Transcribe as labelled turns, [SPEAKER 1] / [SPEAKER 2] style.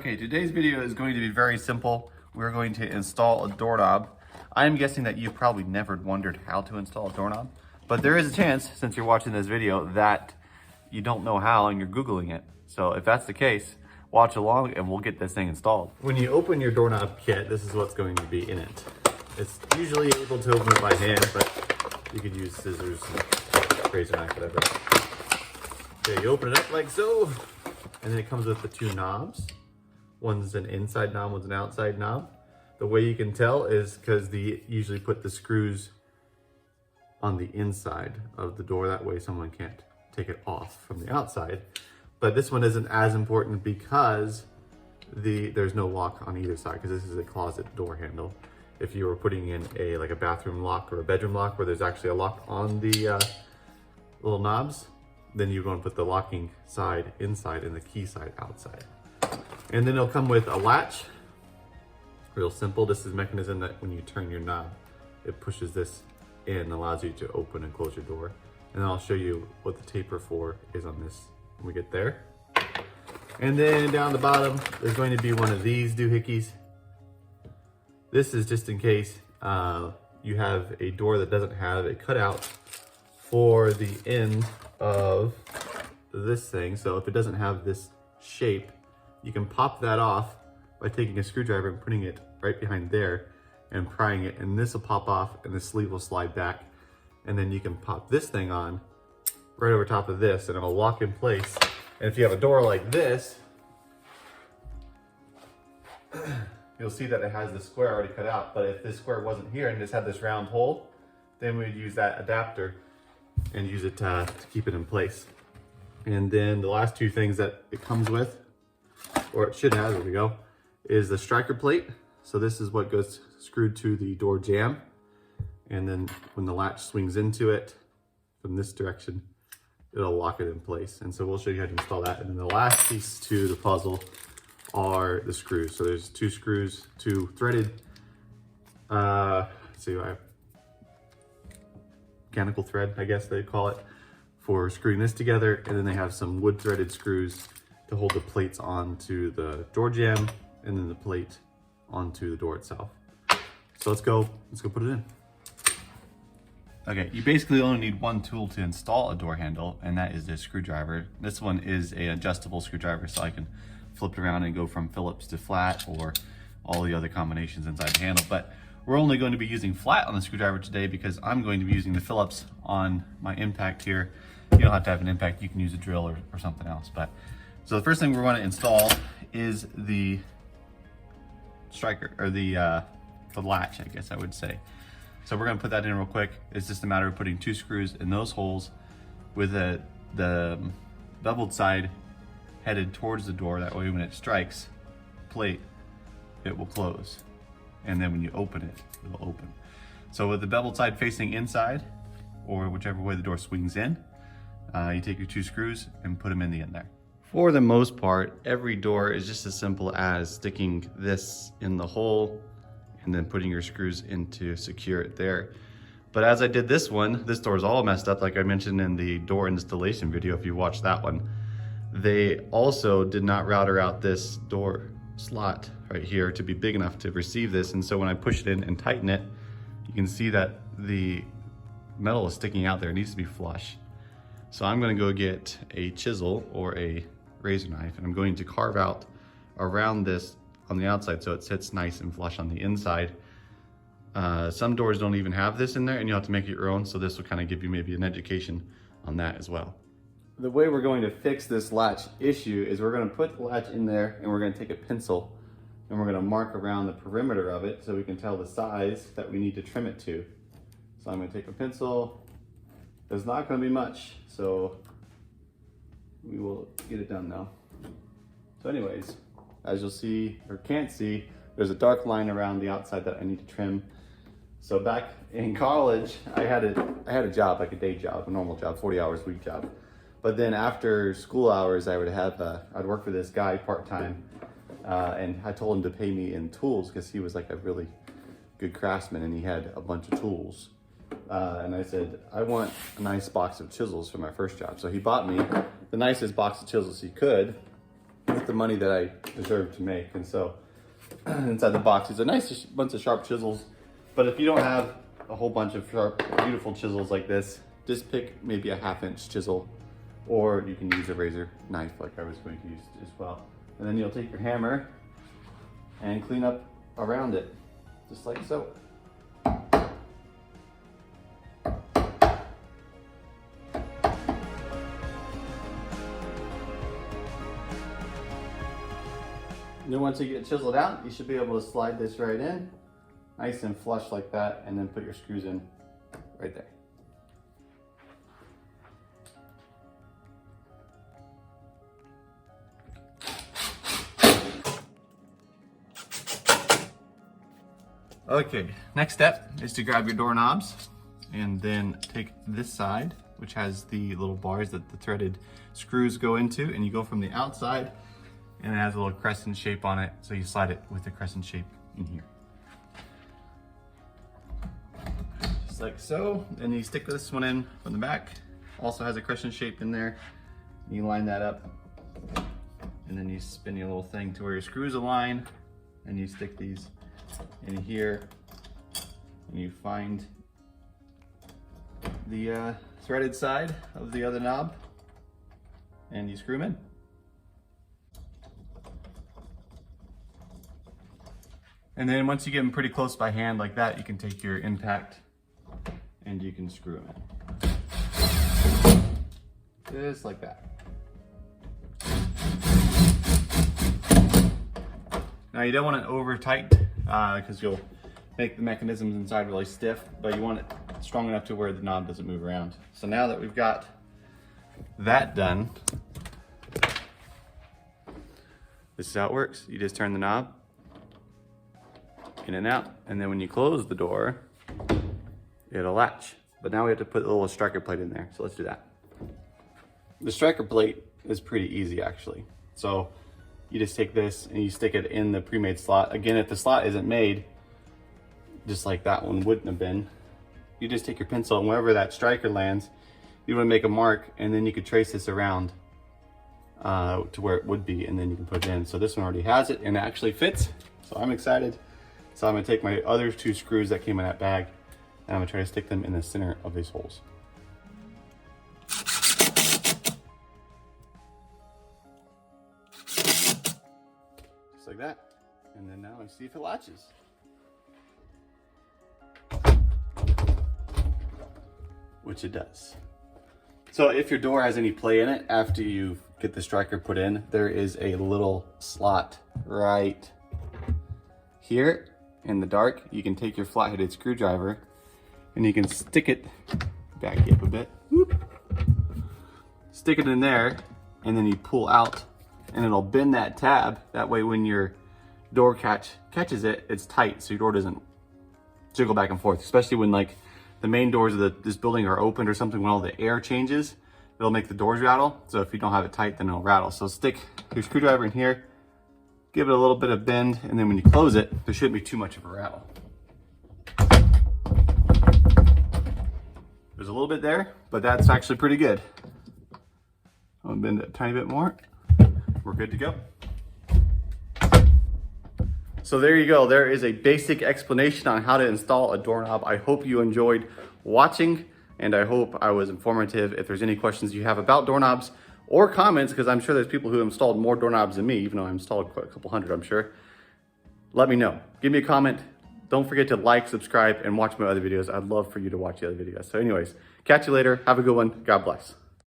[SPEAKER 1] Okay, today's video is going to be very simple. We're going to install a doorknob. I'm guessing that you've probably never wondered how to install a doorknob, but there is a chance, since you're watching this video, that you don't know how and you're Googling it. So if that's the case, watch along and we'll get this thing installed. When you open your doorknob kit, this is what's going to be in it. It's usually able to open it by hand, but you could use scissors, razor knife, whatever. Okay, you open it up like so, and then it comes with the two knobs. One's an inside knob, one's an outside knob. The way you can tell is because they usually put the screws on the inside of the door. That way someone can't take it off from the outside. But this one isn't as important because there's no lock on either side, because this is a closet door handle. If you were putting in like a bathroom lock or a bedroom lock where there's actually a lock on the little knobs, then you're going to put the locking side inside and the key side outside. And then it'll come with a latch. Real simple. This is a mechanism that when you turn your knob, it pushes this in and allows you to open and close your door. And then I'll show you what the taper for is on this when we get there. And then down the bottom, there's going to be one of these doohickeys. This is just in case you have a door that doesn't have a cutout for the end of this thing. So if it doesn't have this shape, you can pop that off by taking a screwdriver and putting it right behind there and prying it, and this will pop off and the sleeve will slide back. And then you can pop this thing on right over top of this and it'll lock in place. And if you have a door like this, you'll see that it has the square already cut out. But if this square wasn't here and just had this round hole, then we'd use that adapter and use it to keep it in place. And then the last two things that it comes with, or it should have, there we go, is the striker plate. So this is what goes screwed to the door jamb. And then when the latch swings into it from this direction, it'll lock it in place. And so we'll show you how to install that. And then the last piece to the puzzle are the screws. So there's two screws, two threaded, let's see, I have mechanical thread, I guess they call it, for screwing this together. And then they have some wood threaded screws to hold the plates onto the door jamb, and then the plate onto the door itself. So let's go put it in. Okay, you basically only need one tool to install a door handle, and that is the screwdriver. This one is an adjustable screwdriver, so I can flip it around and go from Phillips to flat or all the other combinations inside the handle. But we're only going to be using flat on the screwdriver today because I'm going to be using the Phillips on my impact here. You don't have to have an impact, you can use a drill or something else. But so the first thing we're going to install is the striker, or the latch, I guess I would say. So we're going to put that in real quick. It's just a matter of putting two screws in those holes with the beveled side headed towards the door. That way when it strikes plate, it will close. And then when you open it, it will open. So with the beveled side facing inside, or whichever way the door swings in, you take your two screws and put them in the end there. For the most part, every door is just as simple as sticking this in the hole and then putting your screws in to secure it there. But as I did this one, this door is all messed up, like I mentioned in the door installation video, if you watched that one. They also did not router out this door slot right here to be big enough to receive this. And so when I push it in and tighten it, you can see that the metal is sticking out there. It needs to be flush. So I'm gonna go get a chisel or a razor knife, and I'm going to carve out around this on the outside so it sits nice and flush on the inside. Some doors don't even have this in there, and you'll have to make it your own, so this will kind of give you maybe an education on that as well. The way we're going to fix this latch issue is we're going to put the latch in there, and we're going to take a pencil and we're going to mark around the perimeter of it so we can tell the size that we need to trim it to. So I'm going to take a pencil. There's not going to be much, so we will get it done now. So anyways, as you'll see, or can't see, there's a dark line around the outside that I need to trim. So back in college, I had a job, like a day job, a normal job, 40 hours a week job. But then after school hours, I would have, I'd work for this guy part-time, and I told him to pay me in tools because he was like a really good craftsman and he had a bunch of tools. And I said, I want a nice box of chisels for my first job. So he bought me the nicest box of chisels he could. with the money that I deserve to make. And so inside the box is a nice bunch of sharp chisels. But if you don't have a whole bunch of sharp, beautiful chisels like this, just pick maybe a 1/2-inch chisel, or you can use a razor knife like I was going to use as well. And then you'll take your hammer and clean up around it, just like so. And then once you get it chiseled out, you should be able to slide this right in, nice and flush like that, and then put your screws in right there. Okay, next step is to grab your doorknobs and then take this side, which has the little bars that the threaded screws go into, and you go from the outside, and it has a little crescent shape on it, so you slide it with the crescent shape in here. Just like so, and you stick this one in from the back. Also has a crescent shape in there. You line that up, and then you spin your little thing to where your screws align, and you stick these in here, and you find the threaded side of the other knob, and you screw them in. And then once you get them pretty close by hand like that, you can take your impact and you can screw them in. Just like that. Now you don't want it over tight because you'll make the mechanisms inside really stiff, but you want it strong enough to where the knob doesn't move around. So now that we've got that done, this is how it works. You just turn the knob in and out, and then when you close the door, it'll latch. But now we have to put a little striker plate in there, so let's do that. The striker plate is pretty easy actually. So you just take this and you stick it in the pre-made slot. Again, if the slot isn't made, just like that one wouldn't have been, you just take your pencil and wherever that striker lands, you want to make a mark, and then you could trace this around to where it would be, and then you can put it in. So this one already has it and it actually fits, so I'm excited. So I'm gonna take my other 2 screws that came in that bag, and I'm gonna try to stick them in the center of these holes. Just like that. And then now I see if it latches. Which it does. So if your door has any play in it after you get the striker put in, there is a little slot right here in the dark. You can take your flat-headed screwdriver and you can stick it, back you up a bit, whoop, stick it in there, and then you pull out and it'll bend that tab. That way when your door catches it, it's tight so your door doesn't jiggle back and forth, especially when like the main doors of this building are opened or something. When all the air changes, it'll make the doors rattle. So if you don't have it tight, then it'll rattle. So stick your screwdriver in here, give it a little bit of bend, and then when you close it, there shouldn't be too much of a rattle. There's a little bit there, but that's actually pretty good. I'll bend it a tiny bit more. We're good to go. So there you go. There is a basic explanation on how to install a doorknob. I hope you enjoyed watching, and I hope I was informative. If there's any questions you have about doorknobs or comments, because I'm sure there's people who have installed more doorknobs than me, even though I installed quite a couple hundred, I'm sure. Let me know. Give me a comment. Don't forget to like, subscribe, and watch my other videos. I'd love for you to watch the other videos. So anyways, catch you later. Have a good one. God bless.